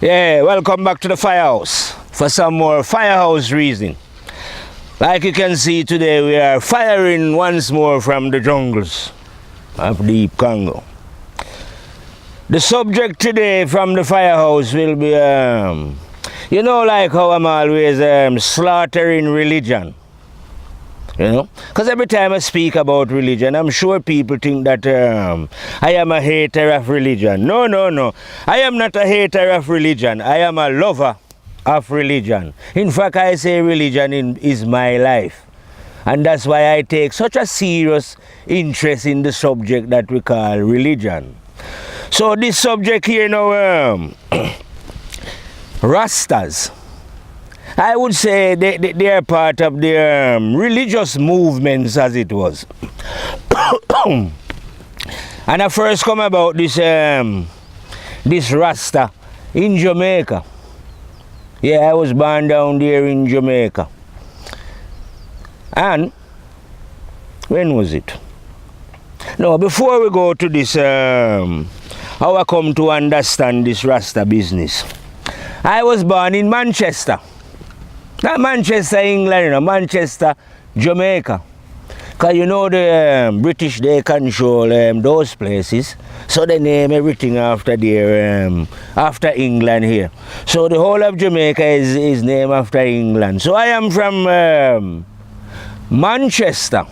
Yeah, welcome back to the firehouse for some more firehouse reason. Like you can see today, we are firing once more from the jungles of deep Congo. The subject today from the firehouse will be, like how I'm always slaughtering religion. Because every time I speak about religion, I'm sure people think that I am a hater of religion. No. I am not a hater of religion. I am a lover of religion. In fact, I say religion is my life. And that's why I take such a serious interest in the subject that we call religion. So this subject here now, Rastas. I would say they are part of the religious movements, as it was. And I first come about this Rasta in Jamaica. Yeah, I was born down there in Jamaica. And when was it? No, before we go to this, how I come to understand this Rasta business. I was born in Manchester. Not Manchester, England, Manchester, Jamaica. Because the British, they control those places. So they name everything after after England here. So the whole of Jamaica is named after England. So I am from Manchester,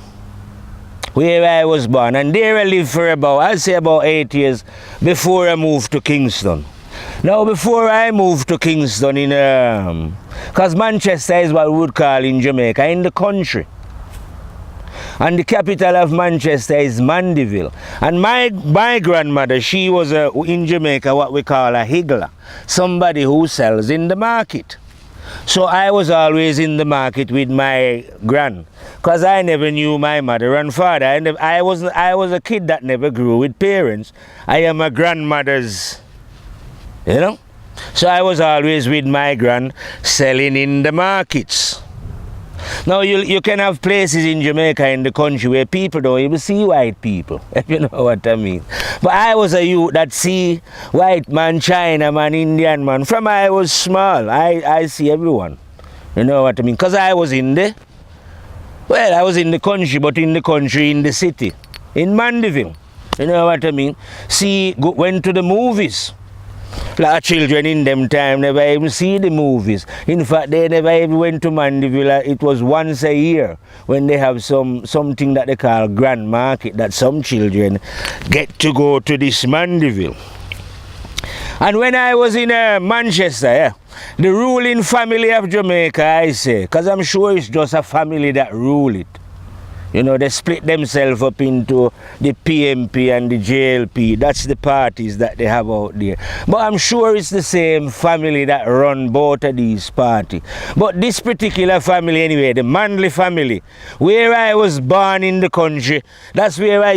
where I was born. And there I lived for I'll say about 8 years before I moved to Kingston. Now, before I moved to Kingston, because Manchester is what we would call in Jamaica, in the country. And the capital of Manchester is Mandeville. And my grandmother, she was in Jamaica what we call a higgler, somebody who sells in the market. So I was always in the market with my gran, because I never knew my mother and father. I was a kid that never grew with parents. I am a grandmother's. So I was always with my gran selling in the markets. Now you can have places in Jamaica in the country where people don't even see white people, if you know what I mean. But I was a youth that see white man, China man, Indian man. From I was small, I see everyone. You know what I mean? Because I was in the country, but in the city, in Mandeville. You know what I mean? Went to the movies. A lot of children in them time never even see the movies. In fact, they never even went to Mandeville. It was once a year when they have something that they call Grand Market, that some children get to go to this Mandeville. And when I was in Manchester, the ruling family of Jamaica, I say, because I'm sure it's just a family that rule it. They split themselves up into the PMP and the JLP. That's the parties that they have out there. But I'm sure it's the same family that run both of these parties. But this particular family anyway, the Manley family, where I was born in the country, that's where I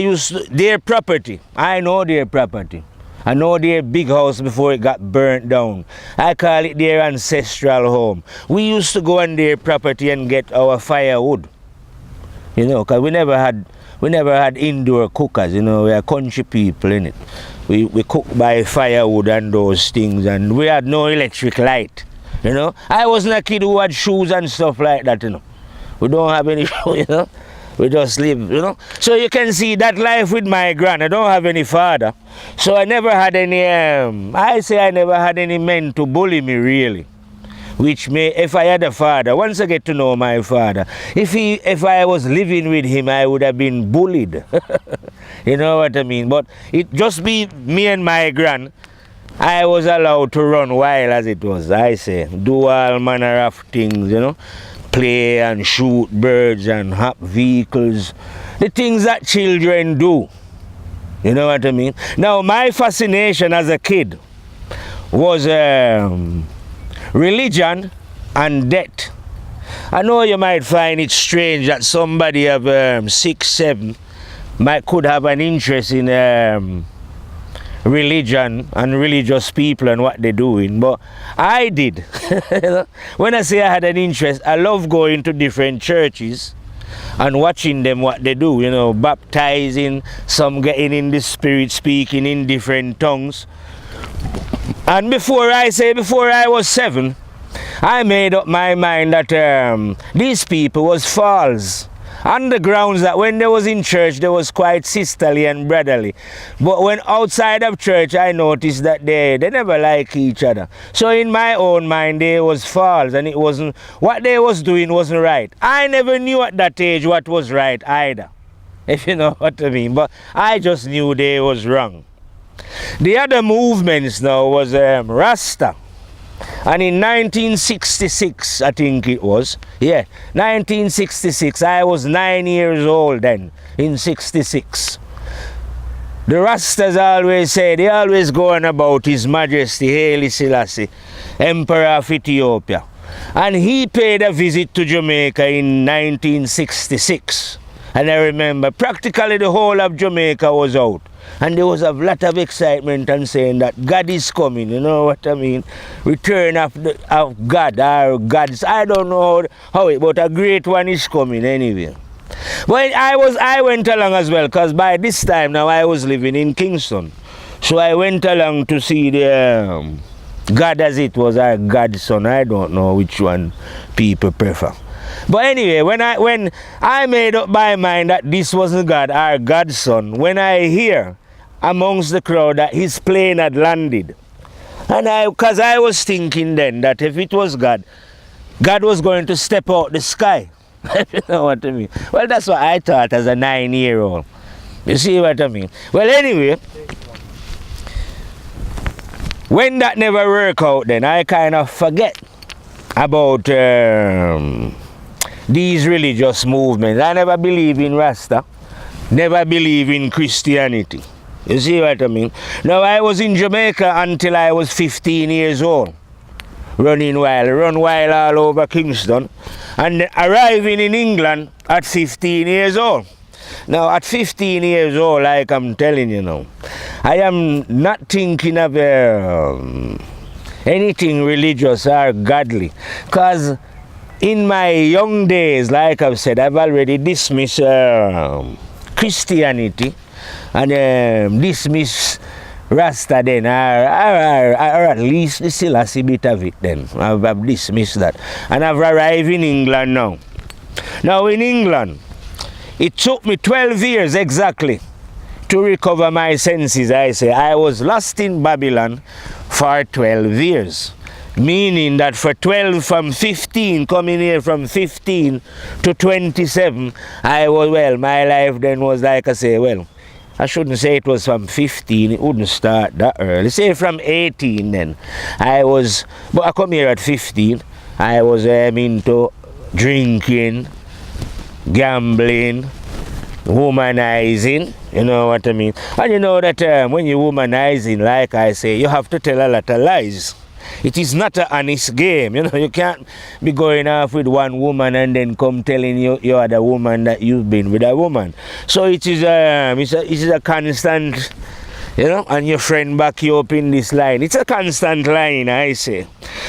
their property. I know their property. I know their big house before it got burnt down. I call it their ancestral home. We used to go on their property and get our firewood. Because we never had indoor cookers, we are country people, innit? We cook by firewood and those things, and we had no electric light, I wasn't a kid who had shoes and stuff like that, We don't have any shoes, We just live, So you can see that life with my gran. I don't have any father. So I never had any, I never had any men to bully me, really. If I had a father, once I get to know my father, if I was living with him, I would have been bullied. You know what I mean? But it just be me and my gran, I was allowed to run wild, as it was. I say, do all manner of things, play and shoot birds and hop vehicles, the things that children do. You know what I mean? Now, my fascination as a kid was religion and death. I know you might find it strange that somebody of 6, 7 could have an interest in religion and religious people and what they're doing, but I did. When I say I had an interest, I love going to different churches and watching them what they do, baptizing, some getting in the spirit, speaking in different tongues. And before I was 7, I made up my mind that these people was false. On the grounds that when they was in church, they was quite sisterly and brotherly. But when outside of church, I noticed that they never like each other. So in my own mind, they was false, and it wasn't, what they was doing wasn't right. I never knew at that age what was right either, if you know what I mean. But I just knew they was wrong. The other movements now was Rasta. And in 1966, I think it was, 1966, I was 9 years old then, in 66. The Rastas always say, they always go on about His Majesty Haile Selassie, Emperor of Ethiopia. And he paid a visit to Jamaica in 1966. And I remember practically the whole of Jamaica was out. And there was a lot of excitement and saying that God is coming, you know what I mean? Return of God, or God's, I don't know how it, but a great one is coming anyway. But I went along as well, because by this time now I was living in Kingston. So I went along to see the God as it was, our Godson. I don't know which one people prefer. But anyway, when I made up my mind that this wasn't God, our Godson, when I hear amongst the crowd that his plane had landed, and because I was thinking then that if it was God, God was going to step out the sky. You know what I mean? Well, that's what I thought as a 9-year-old. You see what I mean? Well, anyway, when that never worked out, then I kind of forget about these religious movements. I never believe in Rasta, never believe in Christianity. You see what I mean? Now, I was in Jamaica until I was 15 years old, run wild all over Kingston, and arriving in England at 15 years old. Now, at 15 years old, like I'm telling you now, I am not thinking of anything religious or godly, because in my young days, like I've said, I've already dismissed Christianity and dismissed Rasta then, or at least the Selassie bit of it then. I've dismissed that. And I've arrived in England now. Now in England, it took me 12 years exactly to recover my senses, I say. I was lost in Babylon for 12 years. Meaning that for 12, from 15, coming here from 15 to 27, I was, well, my life then was like I say, well, I shouldn't say it was from 15, it wouldn't start that early. Say from 18 then. But I come here at 15, I was into drinking, gambling, womanizing, you know what I mean? And you know that when you're womanizing, like I say, you have to tell a lot of lies. It is not an honest game, you know. You can't be going off with one woman and then come telling you are the woman that you've been with a woman. So it is a constant, you know, and your friend back you up in this line. It's a constant line, I say.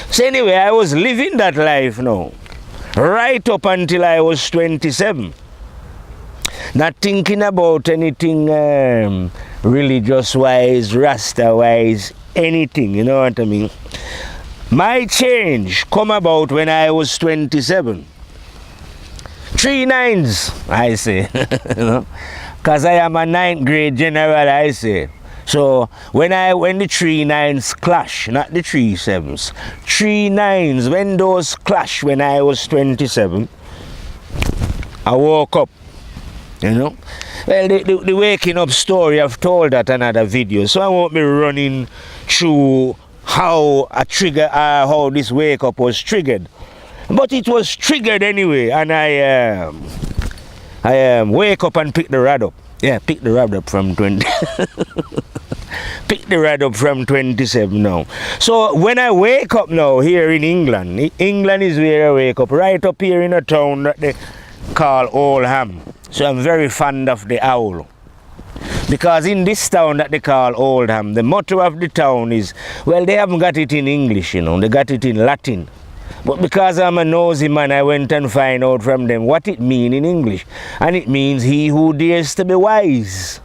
So anyway, I was living that life now, right up until I was 27. Not thinking about anything religious-wise, Rasta-wise, anything, you know what I mean? My change come about when I was 27. 3 nines, I say, you know, because I am a 9th grade general, I say. So when the 3 nines clash, not the 3 sevens, 3 nines, when those clash when I was 27, I woke up. You know, well, the waking up story, I've told that another video, so I won't be running through how how this wake up was triggered, but it was triggered anyway, and I wake up and pick the rod up. Yeah, pick the rod up from 20. Pick the rod up from 27 now. So when I wake up now here in England, England is where I wake up, right up here in a town that they call Oldham. So I'm very fond of the owl. Because in this town that they call Oldham, the motto of the town is, well, they haven't got it in English, you know, they got it in Latin. But because I'm a nosy man, I went and find out from them what it means in English. And it means he who dares to be wise.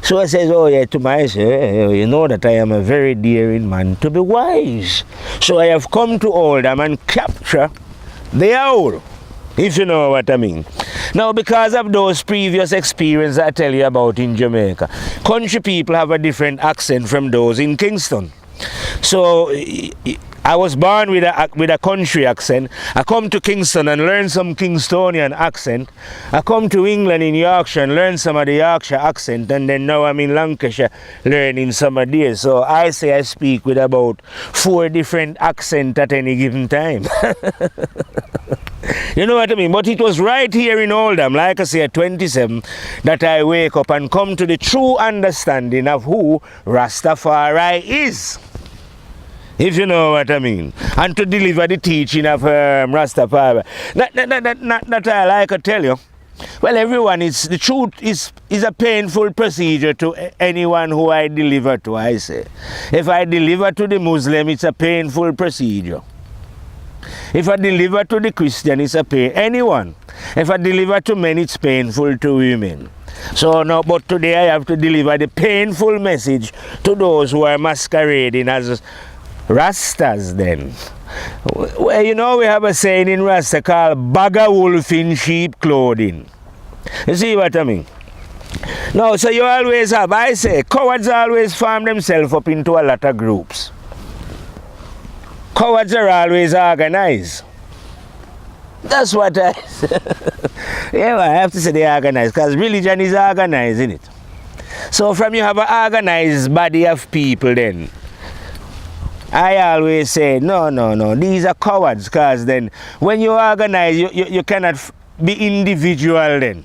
So I says, oh yeah, to myself, you know that I am a very daring man to be wise. So I have come to Oldham and capture the owl, if you know what I mean. Now, because of those previous experiences I tell you about in Jamaica, country people have a different accent from those in Kingston. So I was born with a country accent. I come to Kingston and learn some Kingstonian accent. I come to England in Yorkshire and learn some of the Yorkshire accent, and then now I'm in Lancashire learning some of theirs. So I say I speak with about 4 different accents at any given time. You know what I mean? But it was right here in Oldham, like I say, at 27, that I wake up and come to the true understanding of who Rastafari is. If you know what I mean. And to deliver the teaching of Rastafari. That I like to tell you. Well, everyone, the truth is a painful procedure to anyone who I deliver to, I say. If I deliver to the Muslim, it's a painful procedure. If I deliver to the Christian, it's a pain. Anyone. If I deliver to men, it's painful to women. So now, but today I have to deliver the painful message to those who are masquerading as Rastas then. Well, you know, we have a saying in Rasta called bag a wolf in sheep clothing. You see what I mean? No, so you always have, I say, cowards always form themselves up into a lot of groups. Cowards are always organized. That's what I say. Yeah, I have to say they organize, because religion is organized, isn't it? So from you have an organized body of people then, I always say, no, these are cowards, because then when you organize, you cannot be individual then.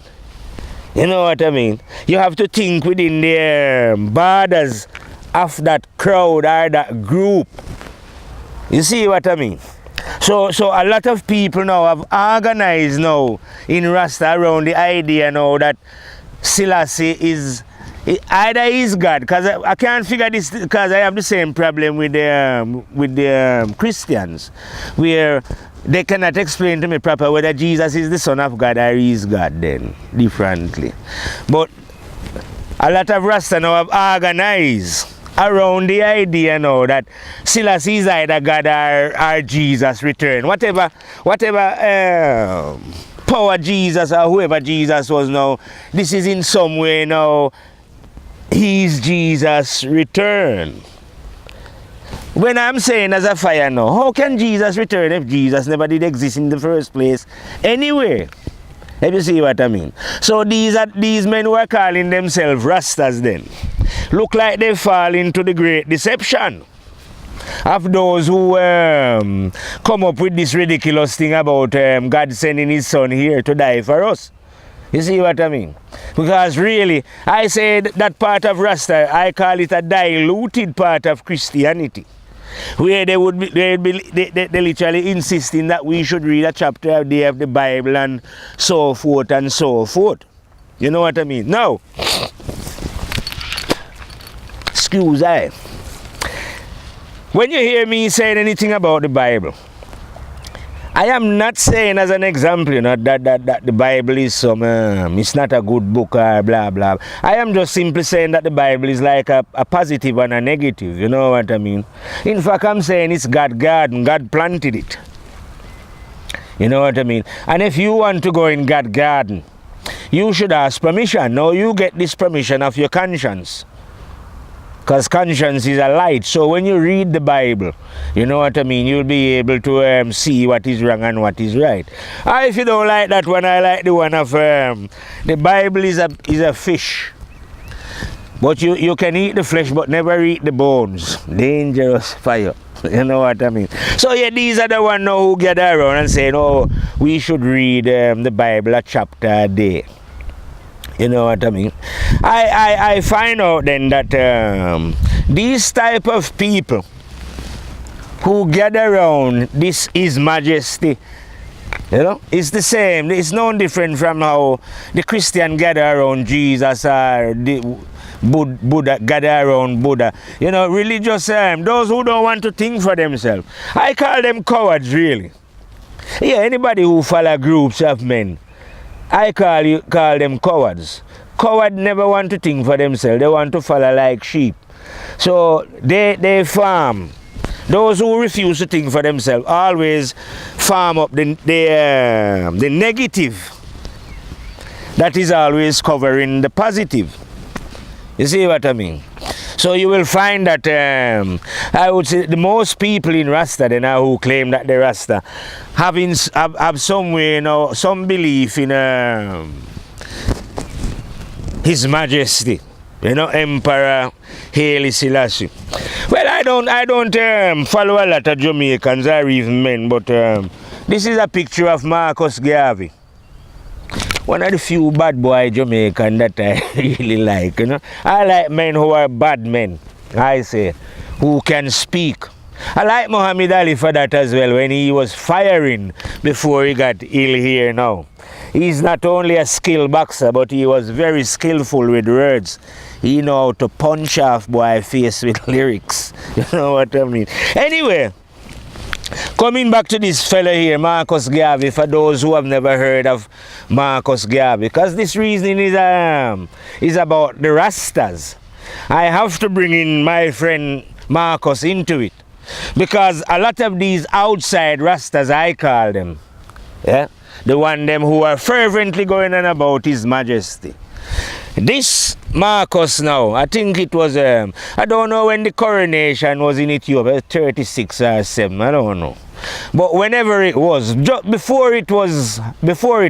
You know what I mean? You have to think within the borders of that crowd or that group. You see what I mean? So a lot of people now have organized now in Rasta around the idea now that Selassie is either is God, because I can't figure this, because I have the same problem with the Christians, where they cannot explain to me proper whether Jesus is the Son of God or he is God then, differently. But a lot of Rasta now have organized around the idea now that Selassie is either God or Jesus return. Whatever power Jesus or whoever Jesus was now, this is in some way now, he's Jesus return. When I'm saying as a fire now, how can Jesus return if Jesus never did exist in the first place anyway? Let you see what I mean? So these men who are calling themselves Rastas then look like they fall into the great deception of those who come up with this ridiculous thing about God sending his son here to die for us. You see what I mean? Because really, I say that part of Rasta, I call it a diluted part of Christianity, where they literally insisting that we should read a chapter a day of the Bible and so forth and so forth. You know what I mean? Now, excuse I. When you hear me saying anything about the Bible, I am not saying as an example, you know, that the Bible is some, it's not a good book or blah, blah. I am just simply saying that the Bible is like a positive and a negative, you know what I mean? In fact, I'm saying it's God's garden, God planted it. You know what I mean? And if you want to go in God's garden, you should ask permission. Now you get this permission of your conscience. Because conscience is a light. So when you read the Bible, you know what I mean, you'll be able to see what is wrong and what is right. If you don't like that one, I like the one of the Bible is a fish. But you can eat the flesh but never eat the bones. Dangerous fire. You know what I mean? So yeah, these are the ones now who gather around and say, oh, we should read the Bible a chapter a day. You know what I mean? I find out then that these type of people who gather around this His Majesty, you know, it's the same. It's no different from how the Christian gather around Jesus or the Buddha gather around Buddha. You know, religious, those who don't want to think for themselves. I call them cowards, really. Yeah, anybody who follow groups of men, I call them cowards. Coward never want to think for themselves. They want to follow like sheep. So they farm. Those who refuse to think for themselves always farm up the negative that is always covering the positive. You see what I mean? So you will find that I would say the most people in Rasta then who claim that they're Rasta have some way, you know, some belief in His Majesty, you know, Emperor Haile Selassie. Well, I don't follow a lot of Jamaicans or even men, but this is a picture of Marcus Garvey. One of the few bad boy Jamaican that I really like, you know. I like men who are bad men, I say, who can speak. I like Muhammad Ali for that as well, when he was firing before he got ill here now. He's not only a skilled boxer, but he was very skillful with words. He know how to punch off boy face with lyrics. You know what I mean? Anyway, coming back to this fella here, Marcus Garvey, for those who have never heard of Marcus Garvey, because this reasoning is about the Rastas. I have to bring in my friend Marcus into it, because a lot of these outside Rastas, I call them, yeah, the one them who are fervently going on about His Majesty. This Marcus now, I think it was, I don't know when the coronation was in Ethiopia, 36 or 7, I don't know. But whenever it was, just before it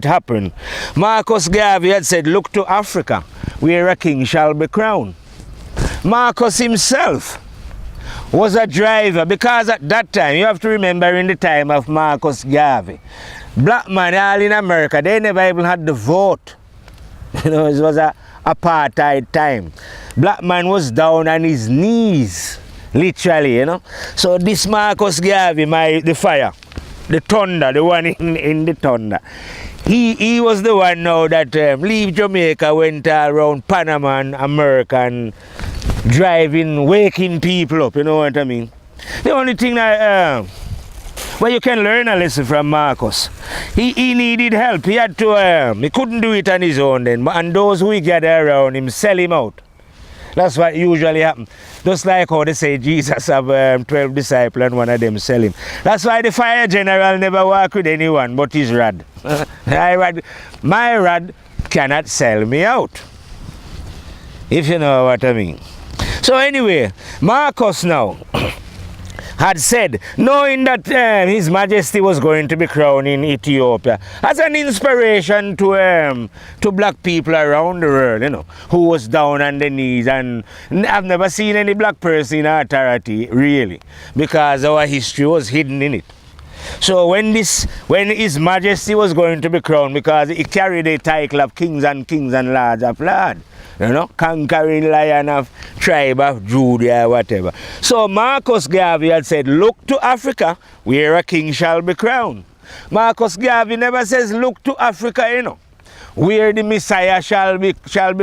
happened, Marcus Garvey had said, look to Africa, where a king shall be crowned. Marcus himself was a driver, because at that time, you have to remember in the time of Marcus Garvey, black man all in America, they never even had the vote. You know, it was a apartheid time. Black man was down on his knees, literally, you know. So this Marcus Garvey, the fire, the thunder, the one in the thunder, he was the one now that leave Jamaica, went around Panama and America and driving, waking people up, you know what I mean. The only thing that well, you can learn a lesson from Marcus. He needed help. He had to, he couldn't do it on his own then. And those who gather around him, sell him out. That's what usually happens. Just like how they say Jesus have 12 disciples and one of them sell him. That's why the fire general never work with anyone but his rod. My rod cannot sell me out, if you know what I mean. So anyway, Marcus now had said, knowing that His Majesty was going to be crowned in Ethiopia, as an inspiration to black people around the world, you know, who was down on their knees, and I've never seen any black person in authority, really, because our history was hidden in it. So when His Majesty was going to be crowned, because he carried the title of kings and lords of lords, you know, conquering lion of tribe of Judah, whatever. So Marcus Garvey had said, look to Africa, where a king shall be crowned. Marcus Garvey never says, look to Africa, you know, where the Messiah shall be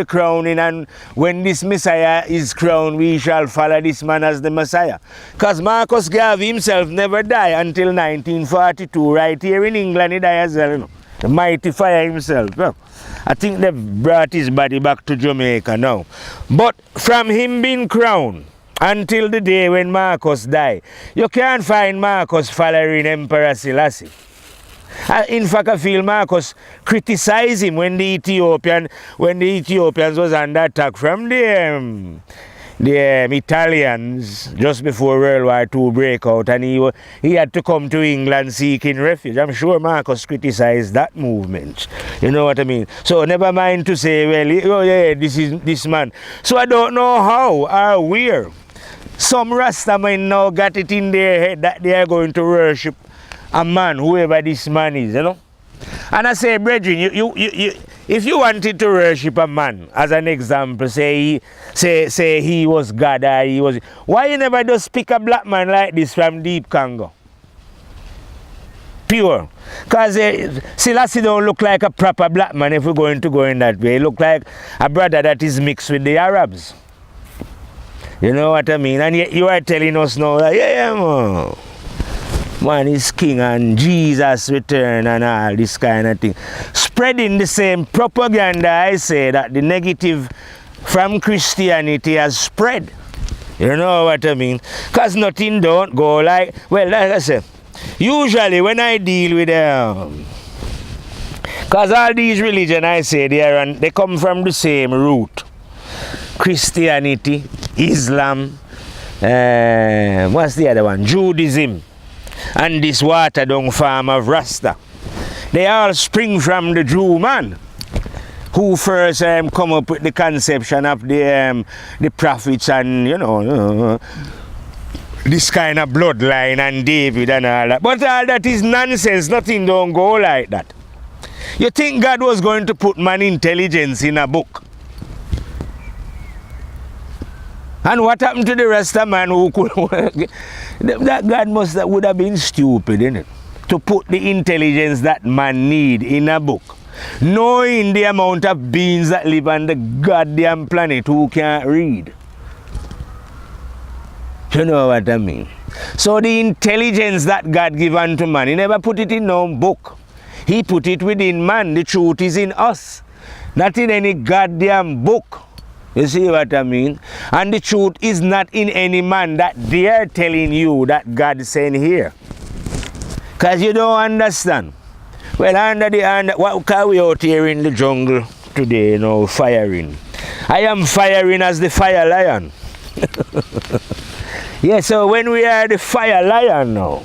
crowning, and when this Messiah is crowned, we shall follow this man as the Messiah. Because Marcus Garvey himself never died until 1942, right here in England. He died as well, you know. The mighty fire himself. Well, I think they've brought his body back to Jamaica now. But from him being crowned until the day when Marcus died, you can't find Marcus following Emperor Selassie. In fact, I feel Marcus criticized him when the Ethiopians was under attack from the Italians just before World War II break out, and he had to come to England seeking refuge. I'm sure Marcus criticized that movement. You know what I mean? So never mind to say, well, oh yeah, this man. So I don't know how or where some Rastamen now got it in their head that they are going to worship a man, whoever this man is, you know. And I say, brethren, if you wanted to worship a man, as an example, say he was God, or he was, why you never just pick a black man like this from deep Congo? Pure. Because Selassie don't look like a proper black man if we're going to go in that way. He look like a brother that is mixed with the Arabs. You know what I mean? And yet you are telling us now that, yeah, man. man is king and Jesus return and all this kind of thing. Spreading the same propaganda, I say, that the negative from Christianity has spread. You know what I mean? Because nothing don't go like, well, like I say, usually when I deal with because all these religions, I say, they come from the same root. Christianity, Islam, what's the other one? Judaism, and this watered down form of Rasta. They all spring from the Jew man, who first come up with the conception of the prophets and, you know, this kind of bloodline and David and all that. But all that is nonsense. Nothing don't go like that. You think God was going to put man intelligence in a book? And what happened to the rest of man who could work? That God would have been stupid, innit? To put the intelligence that man need in a book, knowing the amount of beings that live on the goddamn planet who can't read. You know what I mean? So the intelligence that God give unto man, he never put it in no book. He put it within man. The truth is in us, not in any goddamn book. You see what I mean? And the truth is not in any man that they are telling you that God is saying here. Because you don't understand. Well, what can we out here in the jungle today, you know, firing? I am firing as the fire lion. Yeah, so when we are the fire lion now,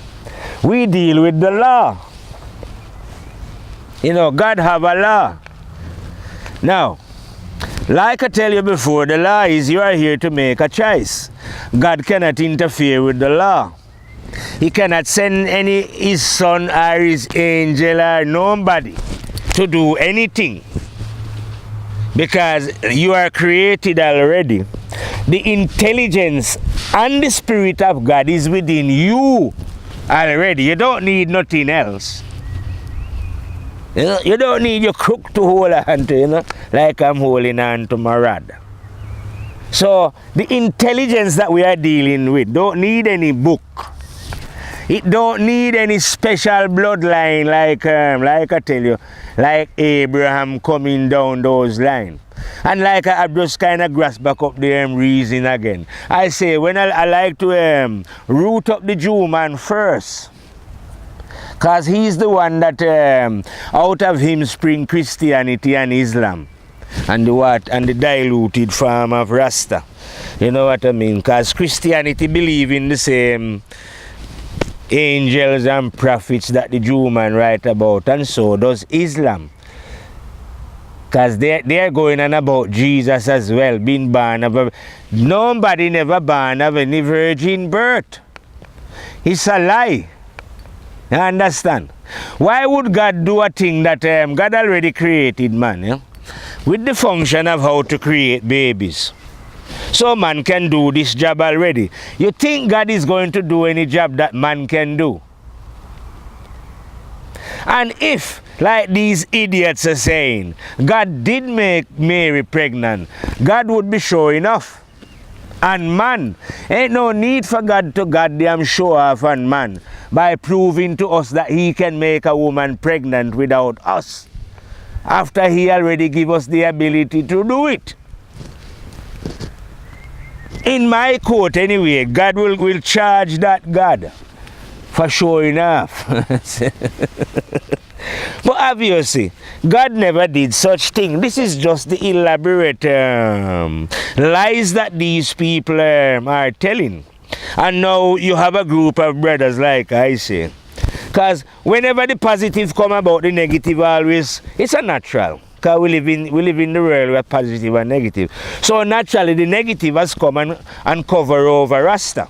we deal with the law. You know, God have a law. Now, like I tell you before, the law is you are here to make a choice. God cannot interfere with the law. He cannot send his son or his angel or nobody to do anything. Because you are created already. The intelligence and the Spirit of God is within you already. You don't need nothing else. You don't need your crook to hold on to, you know, like I'm holding on to my rod. So the intelligence that we are dealing with don't need any book. It don't need any special bloodline like I tell you, like Abraham coming down those lines. And like I just kind of grasp back up the reason again. I say when I like to root up the Jew man first. Because he's the one that out of him spring Christianity and Islam. And the diluted form of Rasta. You know what I mean? Because Christianity believe in the same angels and prophets that the Jew man write about, and so does Islam. Because they're going on about Jesus as well, being born of nobody never born of any virgin birth. It's a lie. You understand? Why would God do a thing that God already created man, yeah? With the function of how to create babies? So man can do this job already. You think God is going to do any job that man can do? And if, like these idiots are saying, God did make Mary pregnant, God would be sure enough. And man, ain't no need for God to goddamn show off on man by proving to us that he can make a woman pregnant without us, after he already gave us the ability to do it. In my court anyway, God will charge that God for showing off. But obviously, God never did such thing. This is just the elaborate lies that these people are telling. And now you have a group of brothers, like I say. Because whenever the positive come about, the negative always, it's a natural. Because we live in the world where positive and negative. So naturally, the negative has come and cover over Rasta.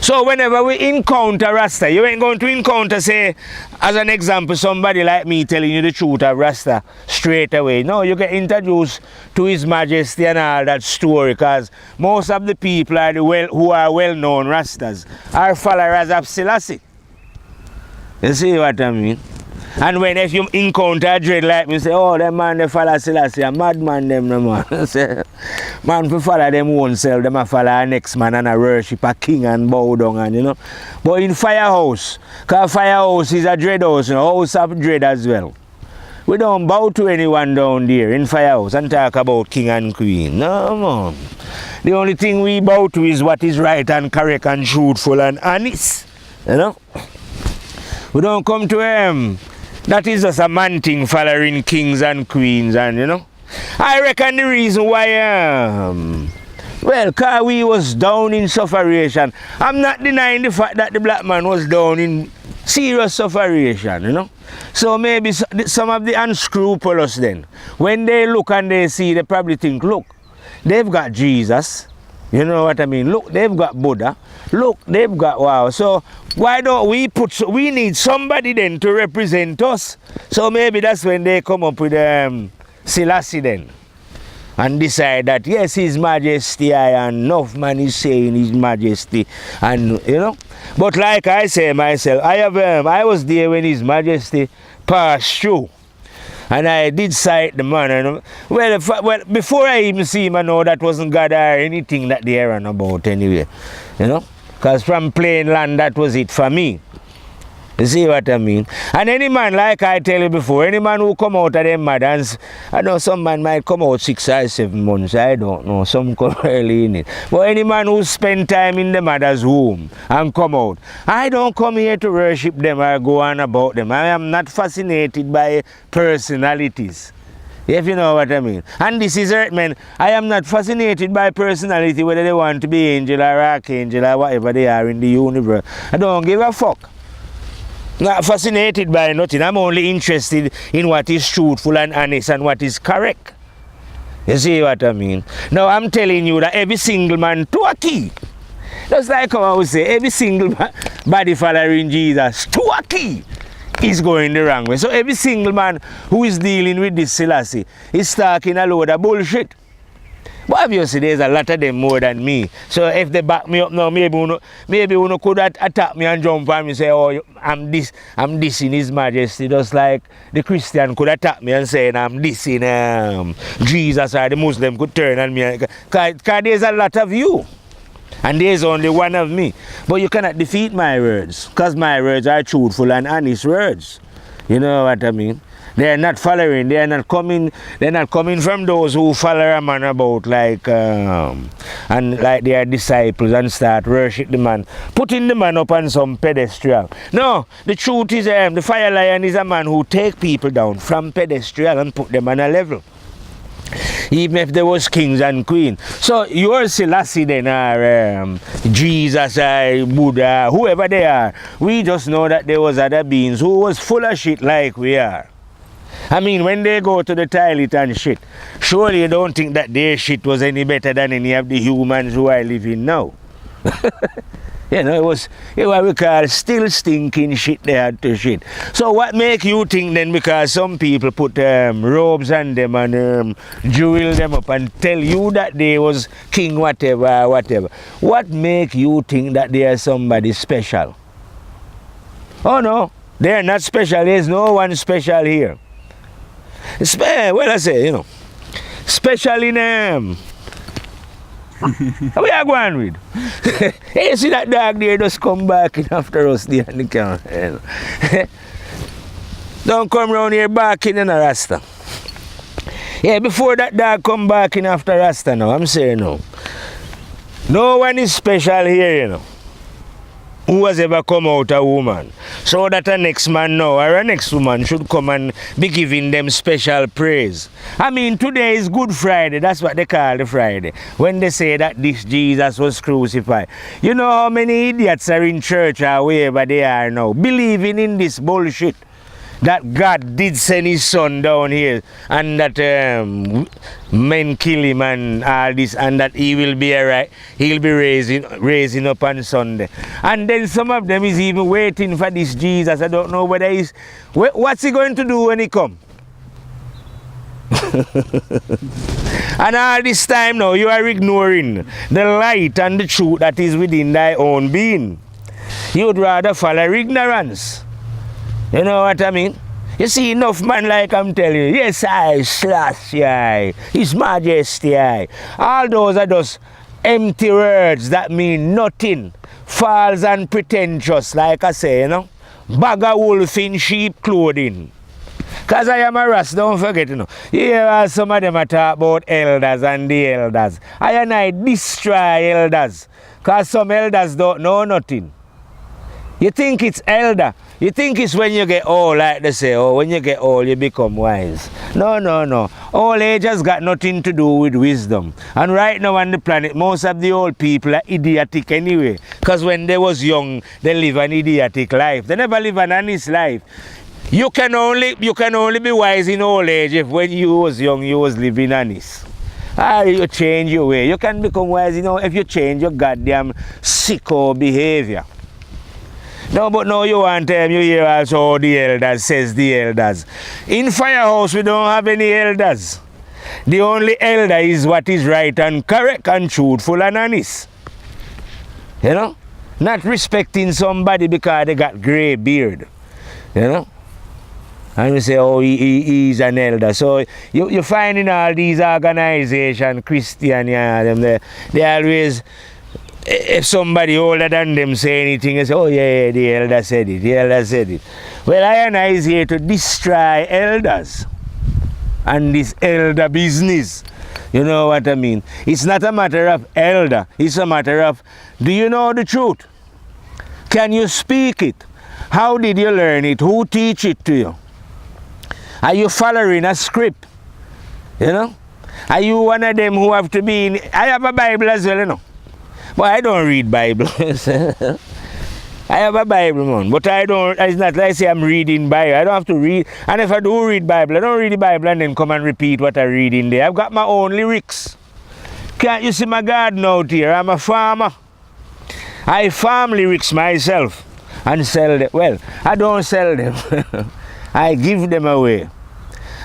So whenever we encounter Rasta, you ain't going to encounter, say, as an example, somebody like me telling you the truth of Rasta straight away. No, you get introduced to His Majesty and all that story, because most of the people are who are well-known Rastas are followers of Selassie. You see what I mean? And when if you encounter a dread like me, say, oh, them man, they follow Selassie, a madman them, no man. Man for follow them own self, them a follow a next man and a worship a king and bow down and you know. But in firehouse, cause firehouse is a dread house, you know, house of dread as well. We don't bow to anyone down there in firehouse and talk about king and queen. No man. The only thing we bow to is what is right and correct and truthful and honest. You know? We don't come to that is just a man thing following kings and queens and you know. I reckon the reason why well, cause we was down in sufferation. I'm not denying the fact that the black man was down in serious sufferation, you know. So maybe some of the unscrupulous then, when they look and they see, they probably think, look, they've got Jesus. You know what I mean? Look, they've got Buddha. Look, they've got wow. So why don't we need somebody then to represent us? So maybe that's when they come up with Selassie then. And decide that yes, His Majesty, and enough man is saying His Majesty, and you know. But like I say myself, I was there when His Majesty passed through, and I did sight the man. And well, before I even see him, I know that wasn't God or anything that they ran about anyway, you know. Because from plain land, that was it for me. You see what I mean? And any man, like I tell you before, any man who come out of them mothers, I know some man might come out 6 or 7 months, I don't know, some come early in it. But any man who spend time in the mother's womb and come out, I don't come here to worship them or go on about them. I am not fascinated by personalities. If you know what I mean. And this is it, man. I am not fascinated by personality, whether they want to be angel or archangel or whatever they are in the universe. I don't give a fuck. Not fascinated by nothing. I'm only interested in what is truthful and honest and what is correct. You see what I mean? Now I'm telling you that every single man to a key. Just like how I would say, every single body following Jesus to a key is going the wrong way. So every single man who is dealing with this Selassie is talking a load of bullshit. But obviously there's a lot of them more than me. So if they back me up now, maybe you could attack me and jump on me and say, oh, I'm dissing His Majesty. Just like the Christian could attack me and say, I'm dissing Jesus, or the Muslim could turn on me. Because there's a lot of you. And there's only one of me. But you cannot defeat my words. Because my words are truthful and honest words. You know what I mean? They are not following, they are not coming from those who follow a man about like and like they are disciples and start worship the man, putting the man up on some pedestal. No, the truth is the fire lion is a man who take people down from pedestal and put them on a level. Even if there was kings and queens. So your Selassie then or Jesus or Buddha, whoever they are, we just know that there was other beings who was full of shit like we are. I mean, when they go to the toilet and shit, surely you don't think that their shit was any better than any of the humans who are living now. You know, it was what we call still stinking shit they had to shit. So what make you think then, because some people put robes on them and jewel them up and tell you that they was king whatever, what make you think that they are somebody special? Oh no, they are not special. There's no one special here. Well, I say, you know, special in how we are going with? Hey, you see that dog there just come back in after us there on the camera. You know. Don't come round here barking in a Rasta. Yeah, before that dog come back in after Rasta now, I'm saying no. No one is special here, you know, who has ever come out a woman. So that a next man now or a next woman should come and be giving them special praise. I mean, today is Good Friday. That's what they call the Friday. When they say that this Jesus was crucified. You know how many idiots are in church or wherever they are now, believing in this bullshit. That God did send His Son down here and that men kill Him and all this and that He will be alright. He'll be raising up on Sunday. And then some of them is even waiting for this Jesus. I don't know whether he's... What's He going to do when He come? And all this time now you are ignoring the light and the truth that is within thy own being. You would rather follow ignorance. You know what I mean? You see enough man like I'm telling you, yes I, Selassie I, His Majesty I. All those are just empty words that mean nothing. False and pretentious, like I say, you know. Bag of wolf in sheep clothing. Because I am a Ras, don't forget, you know. Here some of them are talk about elders and the elders. I destroy elders. Because some elders don't know nothing. You think it's elder. You think it's when you get old, like they say, oh, when you get old, you become wise. No, no, no. Old age has got nothing to do with wisdom. And right now on the planet, most of the old people are idiotic anyway. Because when they was young, they live an idiotic life. They never live an honest life. You can only be wise in old age if when you was young, you was living honest. You change your way. You can become wise, you know, if you change your goddamn sicko behavior. No, but now you want time, you hear also the elders, says the elders. In Firehouse, we don't have any elders. The only elder is what is right and correct and truthful and honest. You know? Not respecting somebody because they got grey beard. You know? And we say, oh, he's an elder. So you find in all these organizations, Christian, yeah, they always... If somebody older than them say anything, they say, oh yeah, the elder said it, the elder said it. Well, I is here to destroy elders and this elder business. You know what I mean? It's not a matter of elder, it's a matter of, do you know the truth? Can you speak it? How did you learn it? Who teach it to you? Are you following a script? You know? Are you one of them who have to be in... I have a Bible as well, you know. But I don't read Bible. I have a Bible, man. But I don't, it's not like I say I'm reading Bible. I don't have to read. And if I do read Bible, I don't read the Bible and then come and repeat what I read in there. I've got my own lyrics. Can't you see my garden out here? I'm a farmer. I farm lyrics myself and sell them. Well, I don't sell them. I give them away.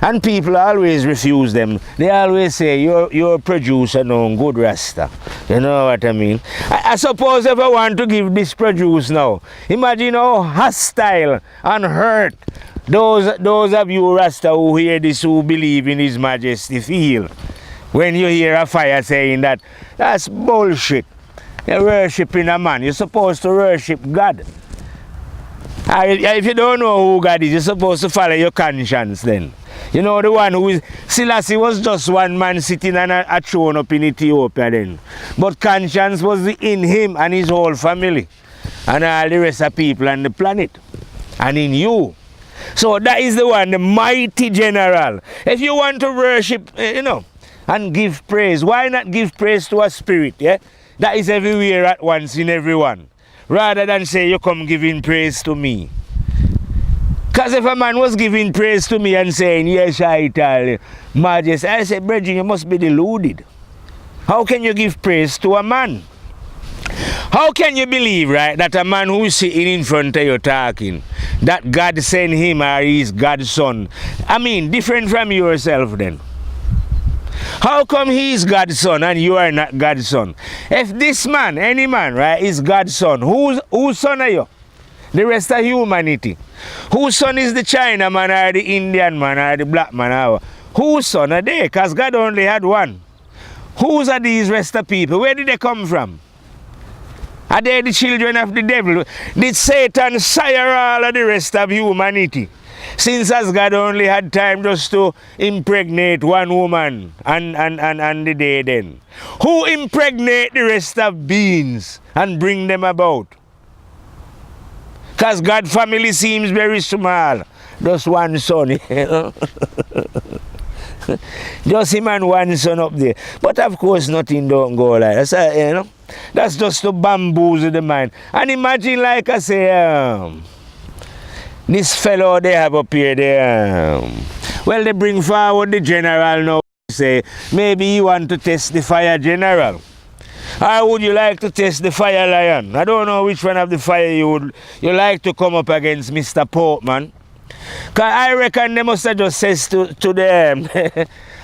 And people always refuse them. They always say, you're a producer, no good Rasta. You know what I mean? I suppose if I want to give this produce now, imagine how hostile and hurt those of you Rasta who hear this, who believe in His Majesty feel. When you hear a fire saying that, that's bullshit. You're worshipping a man. You're supposed to worship God. If you don't know who God is, you're supposed to follow your conscience then. You know, the one who is... Selassie was just one man sitting on a throne up in Ethiopia then. But conscience was in him and his whole family. And all the rest of people on the planet. And in you. So that is the one, the mighty general. If you want to worship, you know, and give praise, why not give praise to a spirit, yeah? That is everywhere at once in everyone. Rather than say, you come giving praise to me. Because if a man was giving praise to me and saying, yes, I tell you, Majesty, I said, brethren, you must be deluded. How can you give praise to a man? How can you believe, right, that a man who is sitting in front of you talking, that God sent him or he's God's son? I mean, different from yourself then. How come he's God's son and you are not God's son? If this man, any man, right, is God's son, whose son are you? The rest of humanity. Whose son is the China man or the Indian man or the black man? Whose son are they? Because God only had one. Whose are these rest of people? Where did they come from? Are they the children of the devil? Did Satan sire all of the rest of humanity? Since as God only had time just to impregnate one woman and the day then. Who impregnate the rest of beings and bring them about? Because God's family seems very small. Just one son, you know. Just him and one son up there. But of course nothing don't go like that. So, you know, that's just to bamboozle the mind. And imagine, like I say, this fellow they have up here, well, they bring forward the general now. Say, maybe you want to test the fire general. Or would you like to test the fire lion? I don't know which one of the fire you like to come up against Mr. Pope, man. Because I reckon they must have just said to them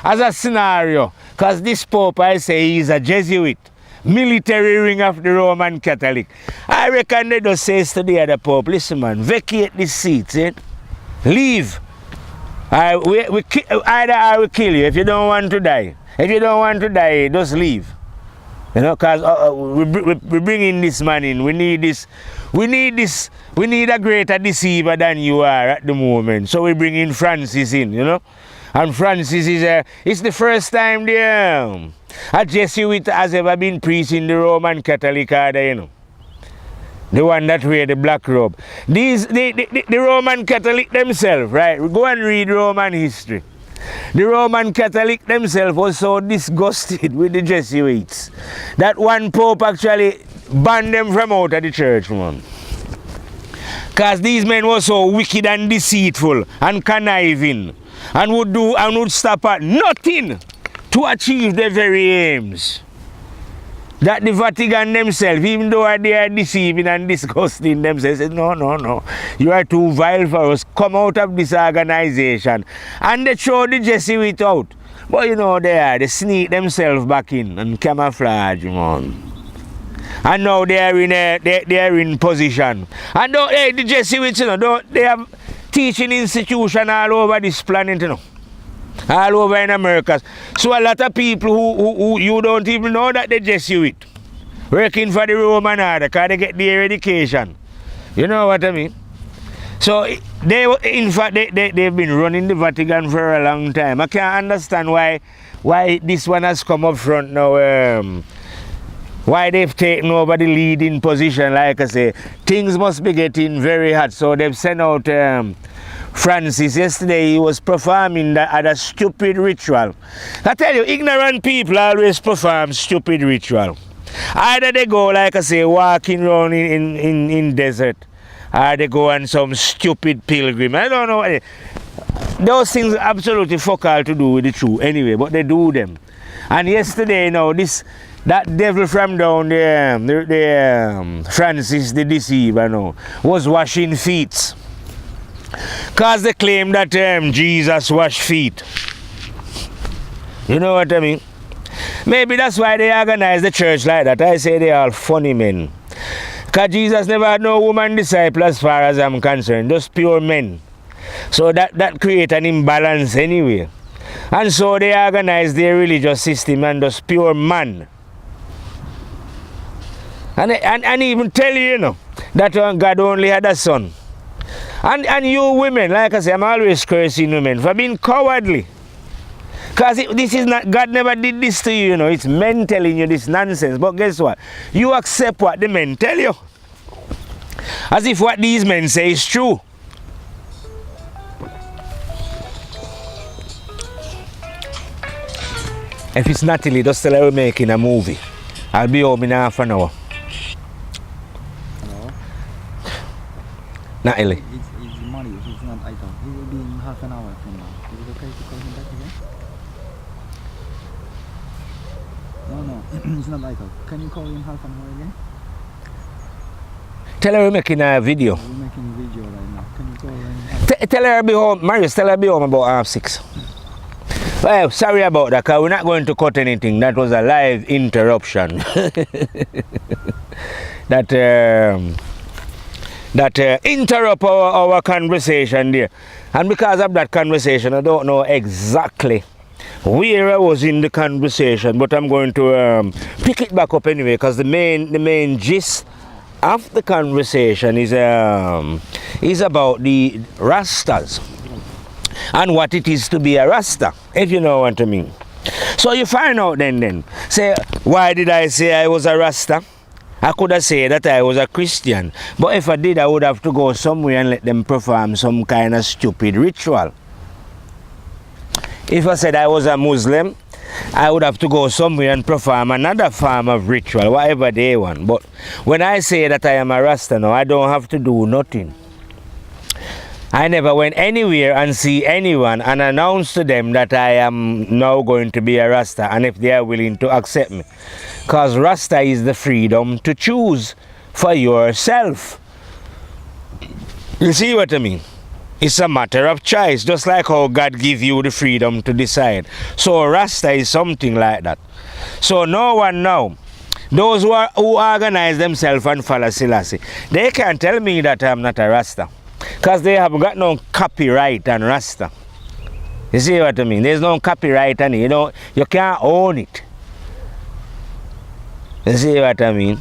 as a scenario. Because this Pope, I say, he's a Jesuit. Military ring of the Roman Catholic. I reckon they just says to the other Pope, listen man, vacate this seat, eh? Leave. Either I will kill you if you don't want to die. If you don't want to die, just leave. You know, because we bring in this man in. We need this. We need a greater deceiver than you are at the moment. So we bring in Francis in, you know. And Francis is it's the first time a Jesuit has ever been preaching the Roman Catholic order, you know. The one that wear the black robe. The Roman Catholic themselves, right? Go and read Roman history. The Roman Catholic themselves was so disgusted with the Jesuits that one Pope actually banned them from out of the church, man. Because these men were so wicked and deceitful and conniving and would stop at nothing to achieve their very aims. That the Vatican themselves, even though they are deceiving and disgusting themselves, says, no, you are too vile for us. Come out of this organization. And they throw the Jesuit out. But you know, they sneak themselves back in and camouflage, man. And now they are in position. And the Jesuits, you know, they have teaching institution all over this planet, you know. All over in America. So a lot of people who you don't even know that they're Jesuit, working for the Roman order because they get their education. You know what I mean? So in fact they've been running the Vatican for a long time. I can't understand why this one has come up front now. Why they've taken over the leading position. Like I say, things must be getting very hot. So they've sent out Francis. Yesterday he was performing at a stupid ritual. I tell you, ignorant people always perform stupid ritual. Either they go, like I say, walking around in desert, or they go on some stupid pilgrim. I don't know. Those things are absolutely fuck all to do with the truth anyway, but they do them. And yesterday, you know, that devil from down there, Francis the Deceiver, no, was washing feet. Because they claim that Jesus washed feet. You know what I mean? Maybe that's why they organize the church like that. I say they are funny men. Because Jesus never had no woman disciple as far as I'm concerned. Just pure men. So that creates an imbalance anyway. And so they organize their religious system and just pure man. And even tell you, you know, that God only had a son. And you women, like I say, I'm always cursing women for being cowardly. Because this is not, God never did this to you, you know. It's men telling you this nonsense. But guess what? You accept what the men tell you. As if what these men say is true. If it's Natalie, just tell her we're making a movie. I'll be home in half an hour. Hello? Natalie. It's Mario, he's not idle. He will be in half an hour from now. Is it okay to call him back again? No, he's not idle. Can you call him half an hour again? Tell her we're making a video. We're making a video right now. Can you call him? Tell her I'll be home. Marius, tell her I'll be home about 6:30. Well, sorry about that, because we're not going to cut anything. That was a live interruption. that interrupt our conversation there. And because of that conversation, I don't know exactly where I was in the conversation, but I'm going to pick it back up anyway, because the main gist of the conversation is about the Rastas and what it is to be a Rasta, if you know what I mean. So you find out then, say, why did I say I was a Rasta? I could have said that I was a Christian, but if I did, I would have to go somewhere and let them perform some kind of stupid ritual. If I said I was a Muslim, I would have to go somewhere and perform another form of ritual, whatever they want. But when I say that I am a Rasta now, I don't have to do nothing. I never went anywhere and see anyone and announce to them that I am now going to be a Rasta, and if they are willing to accept me. Because Rasta is the freedom to choose for yourself. You see what I mean? It's a matter of choice, just like how God gives you the freedom to decide. So Rasta is something like that. So no one now, those who organize themselves and follow Selassie, they can't tell me that I'm not a Rasta. Because they have got no copyright on Rasta. You see what I mean? There's no copyright on it. You can't own it. You see what I mean?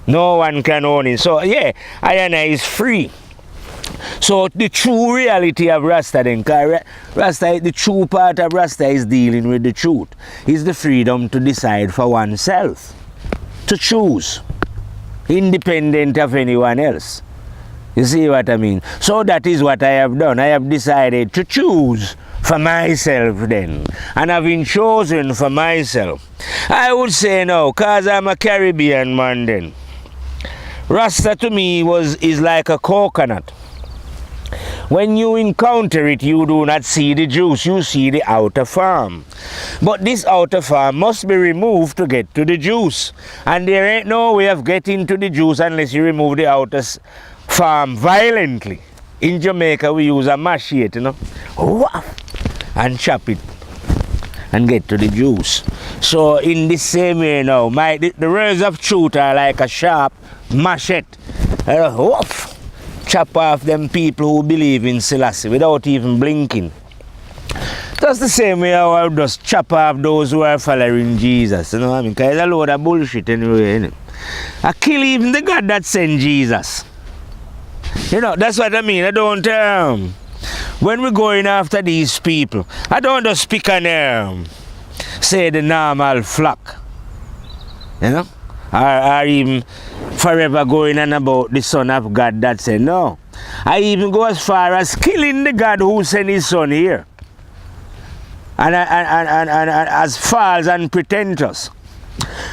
No one can own it. So yeah, Ayana is free. So the true reality of Rasta then, Rasta, the true part of Rasta is dealing with the truth. Is the freedom to decide for oneself. To choose. Independent of anyone else. You see what I mean? So that is what I have done. I have decided to choose for myself then. And having chosen for myself, I would say no, because I'm a Caribbean man then. Rasta to me is like a coconut. When you encounter it, you do not see the juice, you see the outer farm. But this outer farm must be removed to get to the juice. And there ain't no way of getting to the juice unless you remove the outer farm violently. In Jamaica, we use a machete, and chop it and get to the juice. So in the same way now, the words of truth are like a sharp machete. Chop off them people who believe in Selassie without even blinking. That's the same way how I just chop off those who are following Jesus. You know what I mean? Because it's a load of bullshit anyway, innit? I kill even the God that sent Jesus. You know, that's what I mean. I don't, when we're going after these people, I don't just speak on, say the normal flock. You know? Or even forever going on about the Son of God that said no. I even go as far as killing the God who sent his son here. And as false and pretentious.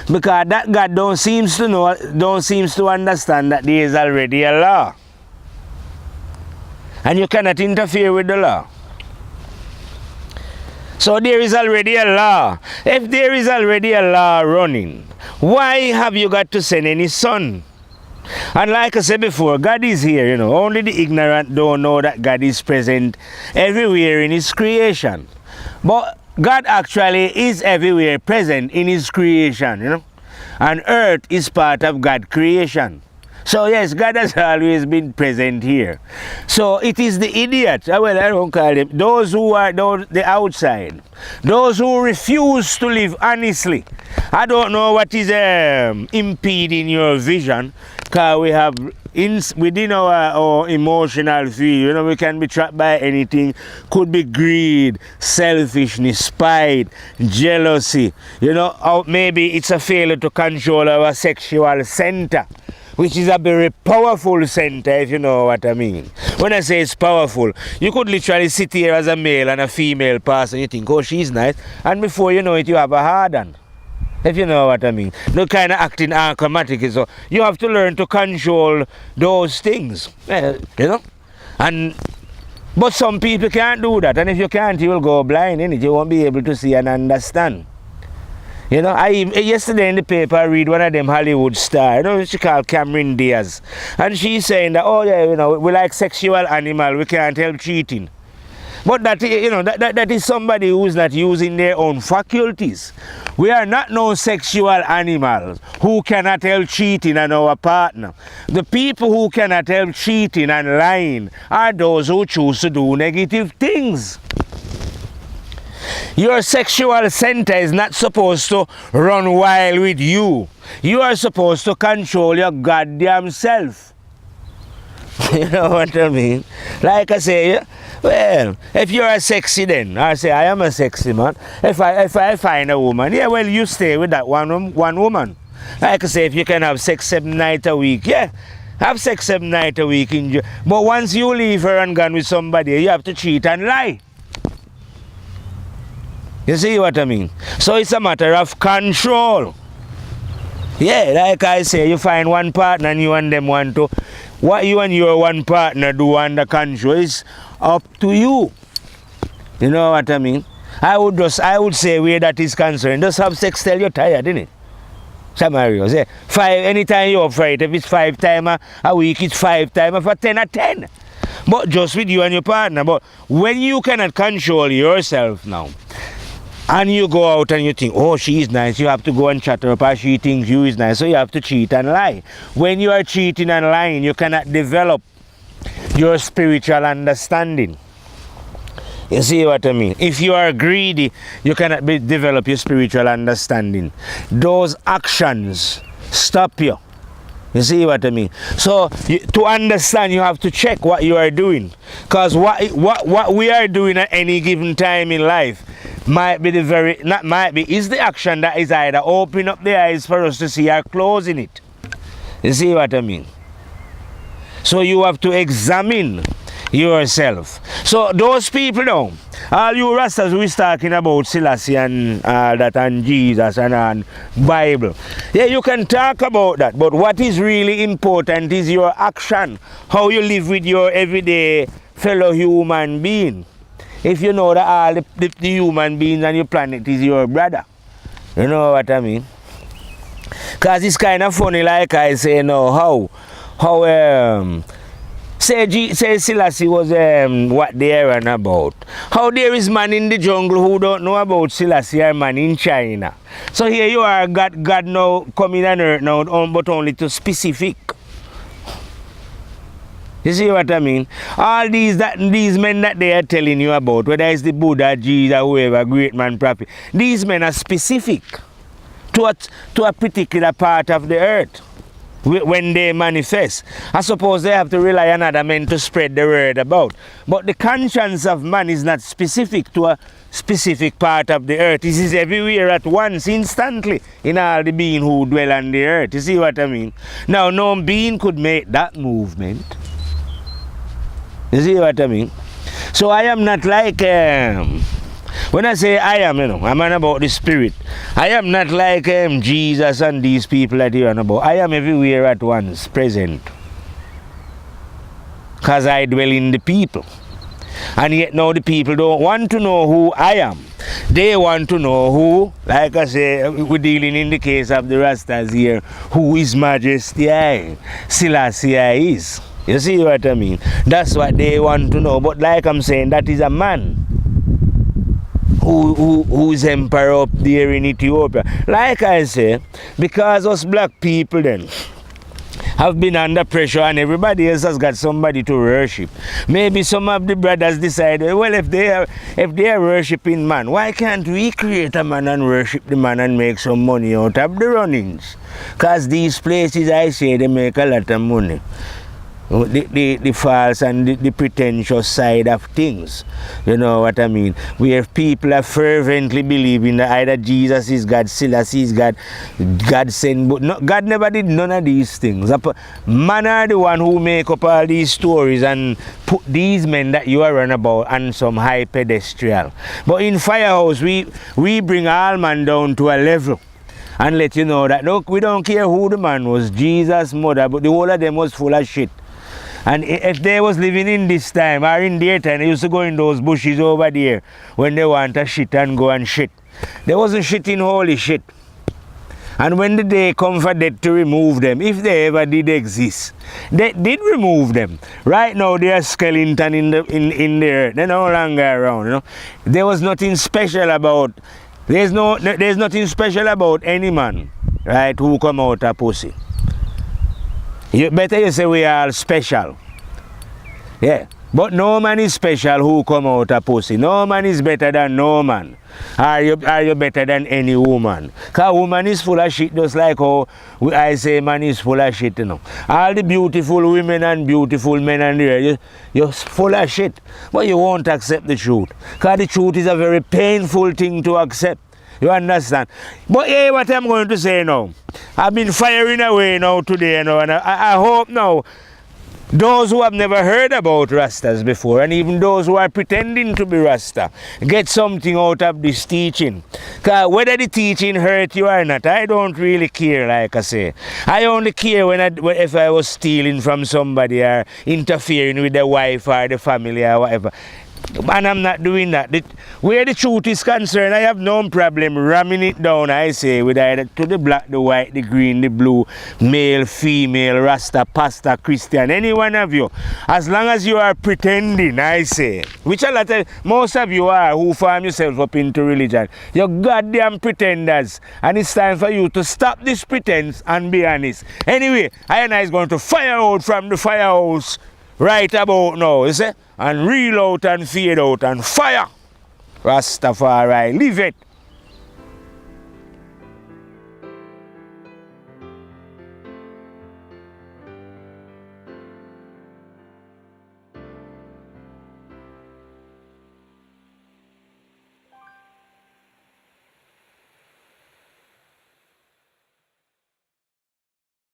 Because that God don't seems to understand that there is already a law. And you cannot interfere with the law. So there is already a law. If there is already a law running, why have you got to send any son? And like I said before, God is here, you know. Only the ignorant don't know that God is present everywhere in his creation. But God actually is everywhere present in his creation, you know. And earth is part of God's creation. So yes, God has always been present here. So it is the idiots, well, I don't call them, those who are the outside, those who refuse to live honestly. I don't know what is impeding your vision, because we have within our emotional field, you know, we can be trapped by anything. Could be greed, selfishness, spite, jealousy, you know, or maybe it's a failure to control our sexual center, which is a very powerful center, if you know what I mean. When I say it's powerful, you could literally sit here as a male and a female person, you think, oh, she's nice, and before you know it, you have a hard on. If you know what I mean. No kind of acting achromatic. So you have to learn to control those things. You know? But some people can't do that. And if you can't, you will go blind, innit? You won't be able to see and understand. You know, yesterday in the paper I read one of them Hollywood stars, you know, she called Cameron Diaz. And she's saying that, oh yeah, you know, we like sexual animal, we can't help cheating. But that, you know, that is somebody who's not using their own faculties. We are not no sexual animals who cannot help cheating on our partner. The people who cannot help cheating and lying are those who choose to do negative things. Your sexual center is not supposed to run wild with you. You are supposed to control your goddamn self. You know what I mean? Like I say, well, if you're a sexy then, I say I am a sexy man. If I find a woman, yeah, well, you stay with that one woman. Like I say, if you can have sex 7 nights a week, yeah, have sex 7 nights a week. But once you leave her and gone with somebody, you have to cheat and lie. You see what I mean? So it's a matter of control. Yeah, like I say, you find one partner and you and them want to. What you and your one partner do under control is up to you. You know what I mean? I would say where that is concerned, just have sex till you're tired, innit? Samario, say, anytime you're up for it, if it's 5 times a week, it's 5 times for 10 or 10. But just with you and your partner. But when you cannot control yourself now, and you go out and you think, oh, she's nice, you have to go and chat her up, or she thinks you is nice, so you have to cheat and lie. When you are cheating and lying, you cannot develop your spiritual understanding. You see what I mean? If you are greedy, you cannot develop your spiritual understanding. Those actions stop you. You see what I mean? So to understand, you have to check what you are doing, because what we are doing at any given time in life might be is the action that is either opening up the eyes for us to see or closing it. You see what I mean? So you have to examine yourself. So those people now, all you Rastas who is talking about Selassie and that and Jesus and Bible, yeah, you can talk about that, but what is really important is your action, how you live with your everyday fellow human being. If you know that all the human beings on your planet is your brother, you know what I mean? Because it's kind of funny, like I say now, how say Selassie was what they are on about. How there is man in the jungle who don't know about Selassie or man in China. So here you are, God now coming on earth now, but only to specific. You see what I mean? All these men that they are telling you about, whether it's the Buddha, Jesus, whoever, great man, prophet, these men are specific to a particular part of the earth. When they manifest, I suppose they have to rely on other men to spread the word about. But the conscience of man is not specific to a specific part of the earth. It is everywhere at once, instantly, in all the beings who dwell on the earth. You see what I mean? Now, no being could make that movement. You see what I mean? So I am not like... when I say I am, I'm on about the spirit. I am not like Jesus and these people that you're on about. I am everywhere at once, present. Because I dwell in the people. And yet now the people don't want to know who I am. They want to know who, like I say, we're dealing in the case of the Rastas here, who His Majesty I, Selassie I is. You see what I mean? That's what they want to know. But like I'm saying, that is a man who is emperor up there in Ethiopia. Like I say, because us black people then have been under pressure and everybody else has got somebody to worship. Maybe some of the brothers decide, well, if they are worshiping man, why can't we create a man and worship the man and make some money out of the runnings? Because these places, I say, they make a lot of money. The false and the pretentious side of things. You know what I mean? Where people are fervently believing that either Jesus is God, Selassie is God, God sent, but no, God never did none of these things. Man are the one who make up all these stories and put these men that you are on about on some high pedestal. But in Firehouse, we bring all man down to a level and let you know that, look, we don't care who the man was, Jesus, mother, but the whole of them was full of shit. And if they was living in this time or in their time, they used to go in those bushes over there when they want to shit and go and shit. They wasn't shitting holy shit. And when the day come for death to remove them, if they ever did exist, they did remove them. Right now they are skeleton in the earth. They're no longer around. You know? There was nothing special about. There's nothing special about any man, right, who come out a pussy. Better you say we are all special. Yeah. But no man is special who come out a pussy. No man is better than no man. Are you better than any woman? Because woman is full of shit, just like how I say man is full of shit, you know. All the beautiful women and beautiful men and there, you're full of shit. But you won't accept the truth. Because the truth is a very painful thing to accept. You understand? But hey, what I'm going to say now, I've been firing away now today, you know, and I hope now those who have never heard about Rastas before, and even those who are pretending to be Rasta, get something out of this teaching. Because whether the teaching hurt you or not, I don't really care, like I say. I only care if I was stealing from somebody or interfering with the wife or the family or whatever. And I'm not doing that. Where the truth is concerned, I have no problem ramming it down, I say, with either to the black, the white, the green, the blue, male, female, Rasta, pastor, Christian, any one of you. As long as you are pretending, I say, which most of you are who farm yourself up into religion. You're goddamn pretenders. And it's time for you to stop this pretense and be honest. Anyway, I is going to fire out from the Firehouse right about now, you see? and reel out and fade out and fire. Rastafari, live it.